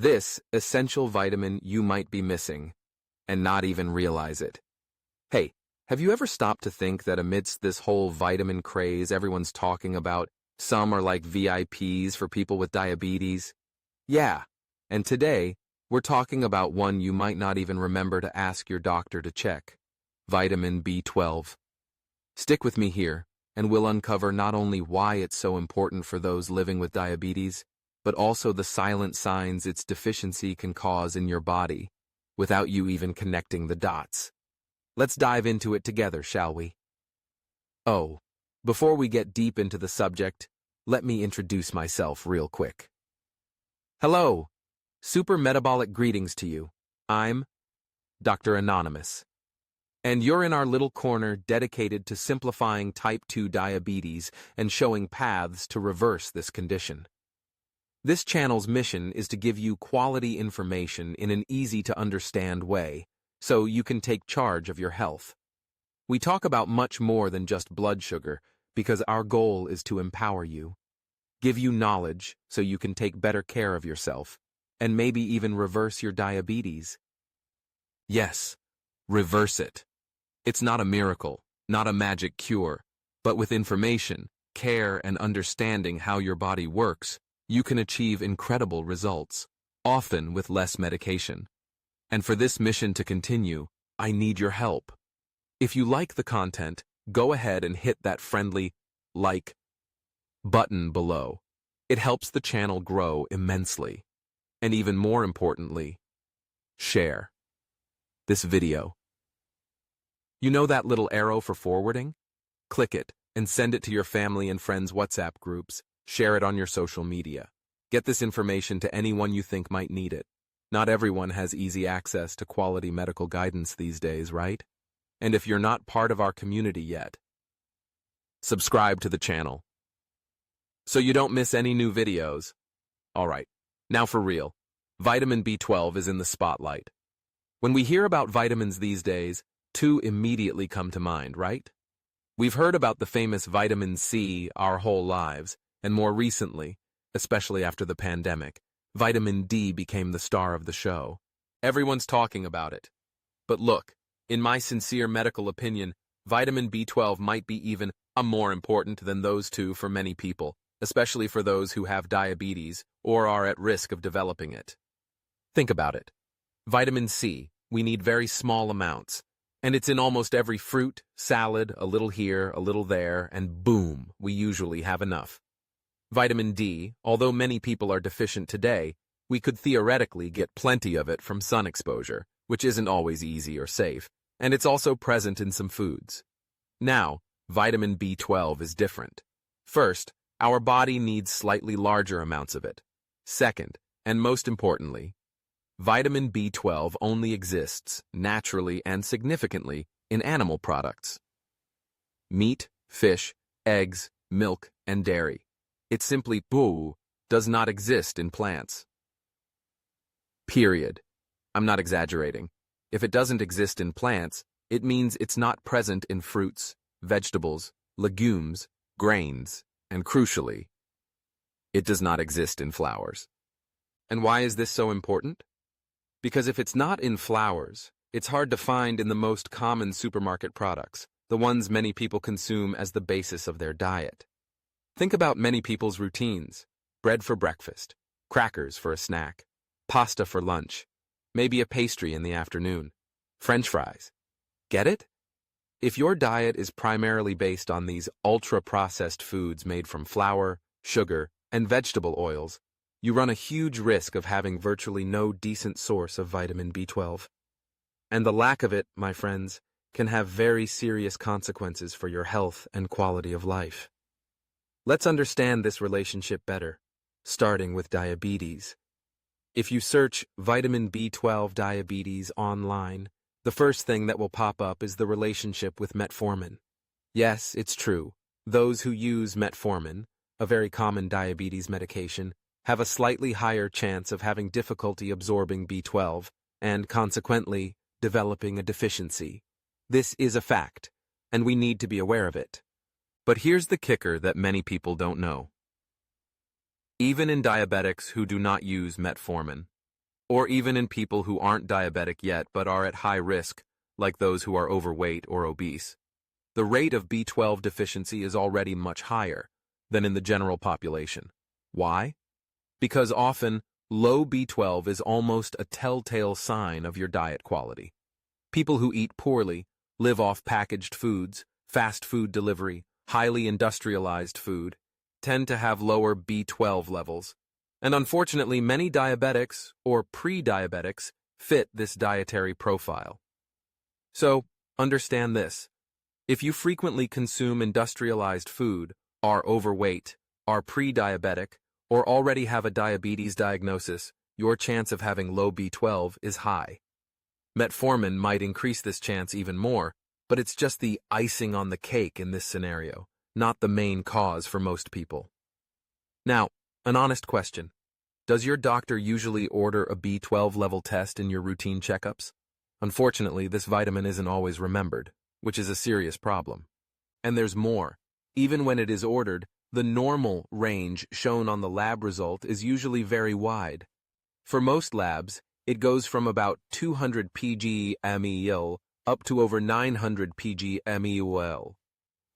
this essential vitamin you might be missing and not even realize it. Hey, have you ever stopped to think that amidst this whole vitamin craze everyone's talking about, some are like VIPs for people with diabetes? Yeah, and today, we're talking about one you might not even remember to ask your doctor to check: vitamin B12. Stick with me here, and we'll uncover not only why it's so important for those living with diabetes, but also the silent signs its deficiency can cause in your body, without you even connecting the dots. Let's dive into it together, shall we? Oh, before we get deep into the subject, let me introduce myself real quick. Hello, super metabolic greetings to you. I'm Dr. Anonymous, and you're in our little corner dedicated to simplifying type 2 diabetes and showing paths to reverse this condition. This channel's mission is to give you quality information in an easy-to-understand way, so you can take charge of your health. We talk about much more than just blood sugar, because our goal is to empower you, give you knowledge so you can take better care of yourself, and maybe even reverse your diabetes. Yes, reverse it. It's not a miracle, not a magic cure, but with information, care, and understanding how your body works, you can achieve incredible results, often with less medication. And for this mission to continue, I need your help. If you like the content, go ahead and hit that friendly like button below. It helps the channel grow immensely. And even more importantly, share this video. You know that little arrow for forwarding? Click it and send it to your family and friends' WhatsApp groups. Share it on your social media. Get this information to anyone you think might need it. Not everyone has easy access to quality medical guidance these days, right? And if you're not part of our community yet, subscribe to the channel so you don't miss any new videos. Alright, now for real. Vitamin B12 is in the spotlight. When we hear about vitamins these days, two immediately come to mind, right? We've heard about the famous vitamin C our whole lives, and more recently, especially after the pandemic, vitamin D became the star of the show. Everyone's talking about it. But look, in my sincere medical opinion, vitamin B12 might be even more important than those two for many people, especially for those who have diabetes or are at risk of developing it. Think about it. Vitamin C, we need very small amounts, and it's in almost every fruit, salad, a little here, a little there, and boom, we usually have enough. Vitamin D, although many people are deficient today, we could theoretically get plenty of it from sun exposure, which isn't always easy or safe, and it's also present in some foods. Now, vitamin B12 is different. First, our body needs slightly larger amounts of it. Second, and most importantly, vitamin B12 only exists naturally and significantly in animal products. Meat, fish, eggs, milk, and dairy. It simply does not exist in plants. Period. I'm not exaggerating. If it doesn't exist in plants, it means it's not present in fruits, vegetables, legumes, grains, and crucially, it does not exist in flowers. And why is this so important? Because if it's not in flowers, it's hard to find in the most common supermarket products, the ones many people consume as the basis of their diet. Think about many people's routines: bread for breakfast, crackers for a snack, pasta for lunch, maybe a pastry in the afternoon, French fries. Get it? If your diet is primarily based on these ultra-processed foods made from flour, sugar, and vegetable oils, you run a huge risk of having virtually no decent source of vitamin B12. And the lack of it, my friends, can have very serious consequences for your health and quality of life. Let's understand this relationship better, starting with diabetes. If you search vitamin B12 diabetes online, the first thing that will pop up is the relationship with metformin. Yes, it's true. Those who use metformin, a very common diabetes medication, have a slightly higher chance of having difficulty absorbing B12 and, consequently, developing a deficiency. This is a fact, and we need to be aware of it. But here's the kicker that many people don't know. Even in diabetics who do not use metformin, or even in people who aren't diabetic yet but are at high risk, like those who are overweight or obese. The rate of B12 deficiency is already much higher than in the general population. Why? Because often, low B12 is almost a telltale sign of your diet quality. People who eat poorly, live off packaged foods, fast food delivery, highly industrialized food, tend to have lower B12 levels. And unfortunately, many diabetics or pre-diabetics fit this dietary profile. So, understand this. If you frequently consume industrialized food, are overweight, are pre-diabetic, or already have a diabetes diagnosis, your chance of having low B12 is high. Metformin might increase this chance even more, but it's just the icing on the cake in this scenario, not the main cause for most people. Now, an honest question. Does your doctor usually order a B12 level test in your routine checkups? Unfortunately, this vitamin isn't always remembered, which is a serious problem. And there's more. Even when it is ordered, the normal range shown on the lab result is usually very wide. For most labs, it goes from about 200 pg/ml up to over 900 pg/ml.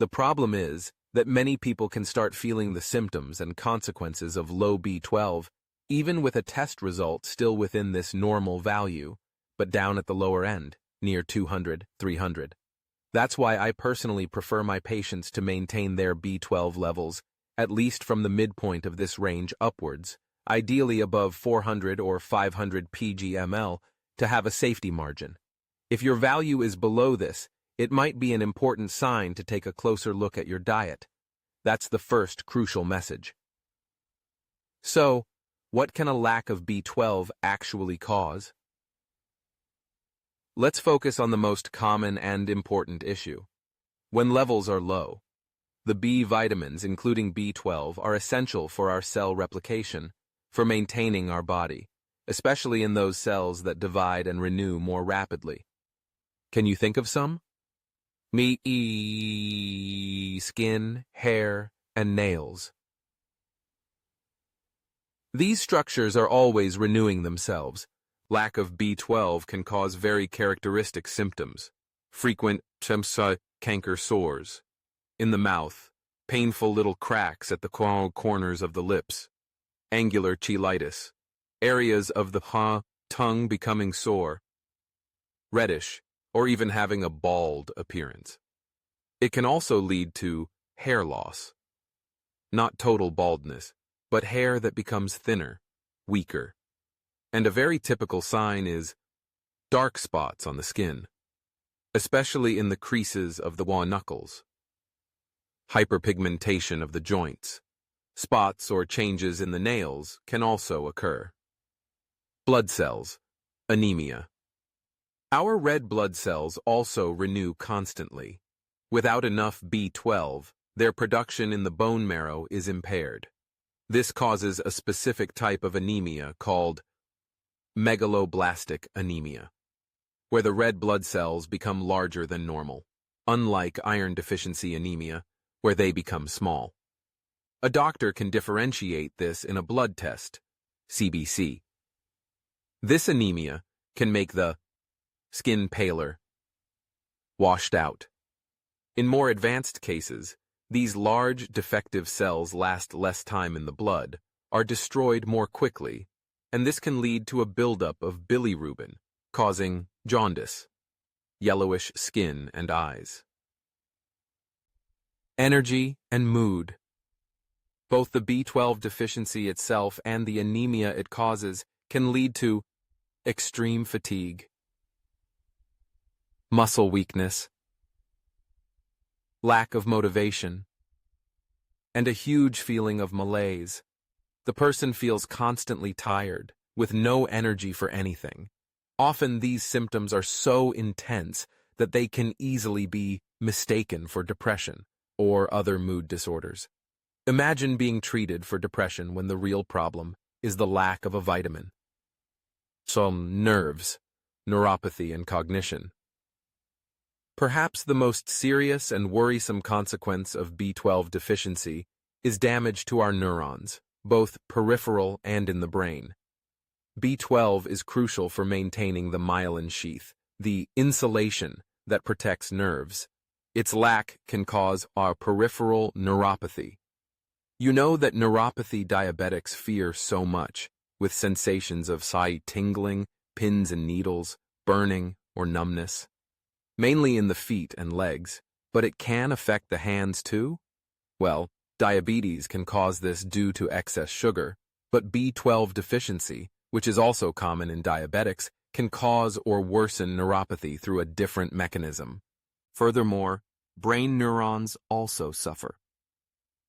The problem is that many people can start feeling the symptoms and consequences of low B12, even with a test result still within this normal value, but down at the lower end, near 200, 300. That's why I personally prefer my patients to maintain their B12 levels, at least from the midpoint of this range upwards, ideally above 400 or 500 pg/ml, to have a safety margin. If your value is below this, it might be an important sign to take a closer look at your diet. That's the first crucial message. So, what can a lack of B12 actually cause? Let's focus on the most common and important issue. When levels are low, the B vitamins, including B12, are essential for our cell replication, for maintaining our body, especially in those cells that divide and renew more rapidly. Can you think of some? Skin, hair, and nails. These structures are always renewing themselves. Lack of B12 can cause very characteristic symptoms. Frequent canker sores. In the mouth, painful little cracks at the corners of the lips. Angular cheilitis. Areas of the tongue becoming sore. Reddish, or even having a bald appearance. It can also lead to hair loss. Not total baldness, but hair that becomes thinner, weaker. And a very typical sign is dark spots on the skin, especially in the creases of the knuckles. Hyperpigmentation of the joints. Spots or changes in the nails can also occur. Blood cells, anemia. Our red blood cells also renew constantly. Without enough B12, their production in the bone marrow is impaired. This causes a specific type of anemia called megaloblastic anemia, where the red blood cells become larger than normal, unlike iron deficiency anemia, where they become small. A doctor can differentiate this in a blood test, CBC. This anemia can make the skin paler, washed out. In more advanced cases, these large defective cells last less time in the blood, are destroyed more quickly, and this can lead to a buildup of bilirubin, causing jaundice, yellowish skin and eyes. Energy and mood. Both the B12 deficiency itself and the anemia it causes can lead to extreme fatigue, muscle weakness, lack of motivation, and a huge feeling of malaise. The person feels constantly tired, with no energy for anything. Often these symptoms are so intense that they can easily be mistaken for depression or other mood disorders. Imagine being treated for depression when the real problem is the lack of a vitamin. Some nerves, neuropathy, and cognition. Perhaps the most serious and worrisome consequence of B12 deficiency is damage to our neurons, both peripheral and in the brain. B12 is crucial for maintaining the myelin sheath, the insulation that protects nerves. Its lack can cause our peripheral neuropathy. You know that neuropathy diabetics fear so much, with sensations of tingling, pins and needles, burning, or numbness. Mainly in the feet and legs, but it can affect the hands too? Well, diabetes can cause this due to excess sugar, but B12 deficiency, which is also common in diabetics, can cause or worsen neuropathy through a different mechanism. Furthermore, brain neurons also suffer.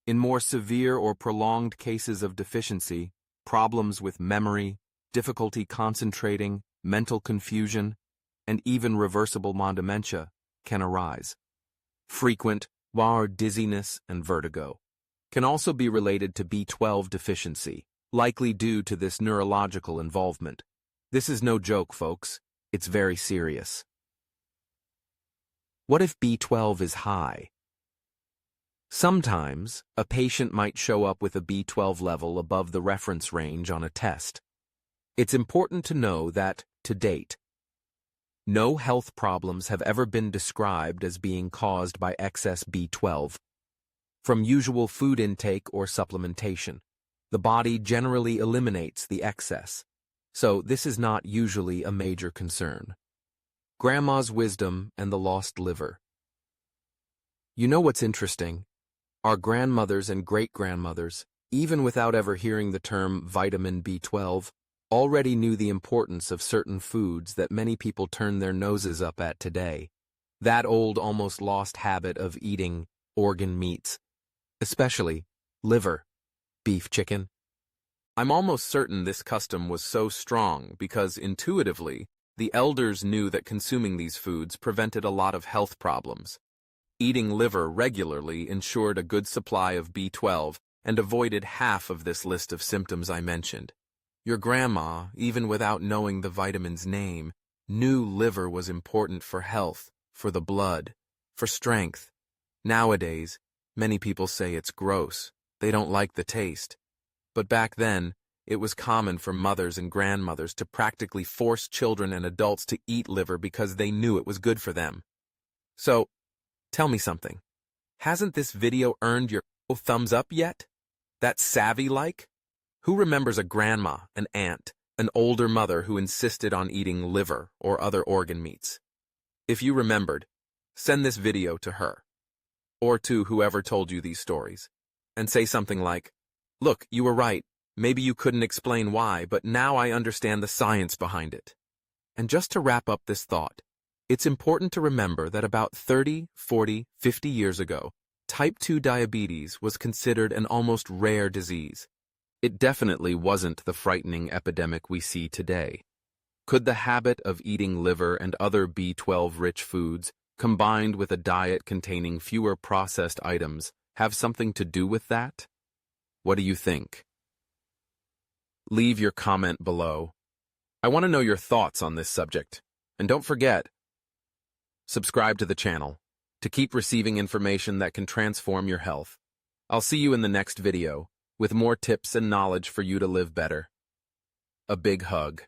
In more severe or prolonged cases of deficiency, problems with memory, difficulty concentrating, mental confusion, and even reversible dementia can arise. Frequent dizziness and vertigo can also be related to B12 deficiency, likely due to this neurological involvement. This is no joke, folks. It's very serious. What if B12 is high? Sometimes, a patient might show up with a B12 level above the reference range on a test. It's important to know that, to date, no health problems have ever been described as being caused by excess B12. From usual food intake or supplementation, the body generally eliminates the excess, so this is not usually a major concern. Grandma's wisdom and the lost liver. You know what's interesting? Our grandmothers and great-grandmothers, even without ever hearing the term vitamin B12, already knew the importance of certain foods that many people turn their noses up at today. That old, almost lost habit of eating organ meats, especially liver, beef, chicken. I'm almost certain this custom was so strong because intuitively, the elders knew that consuming these foods prevented a lot of health problems. Eating liver regularly ensured a good supply of B12 and avoided half of this list of symptoms I mentioned. Your grandma, even without knowing the vitamin's name, knew liver was important for health, for the blood, for strength. Nowadays, many people say it's gross. They don't like the taste. But back then, it was common for mothers and grandmothers to practically force children and adults to eat liver because they knew it was good for them. So, tell me something. Hasn't this video earned your thumbs up yet? That's savvy-like? Who remembers a grandma, an aunt, an older mother who insisted on eating liver or other organ meats? If you remembered, send this video to her, or to whoever told you these stories, and say something like, "Look, you were right. Maybe you couldn't explain why, but now I understand the science behind it." And just to wrap up this thought, it's important to remember that about 30, 40, 50 years ago, type 2 diabetes was considered an almost rare disease. It definitely wasn't the frightening epidemic we see today. Could the habit of eating liver and other B12-rich foods, combined with a diet containing fewer processed items, have something to do with that? What do you think? Leave your comment below. I want to know your thoughts on this subject. And don't forget, subscribe to the channel to keep receiving information that can transform your health. I'll see you in the next video with more tips and knowledge for you to live better. A big hug.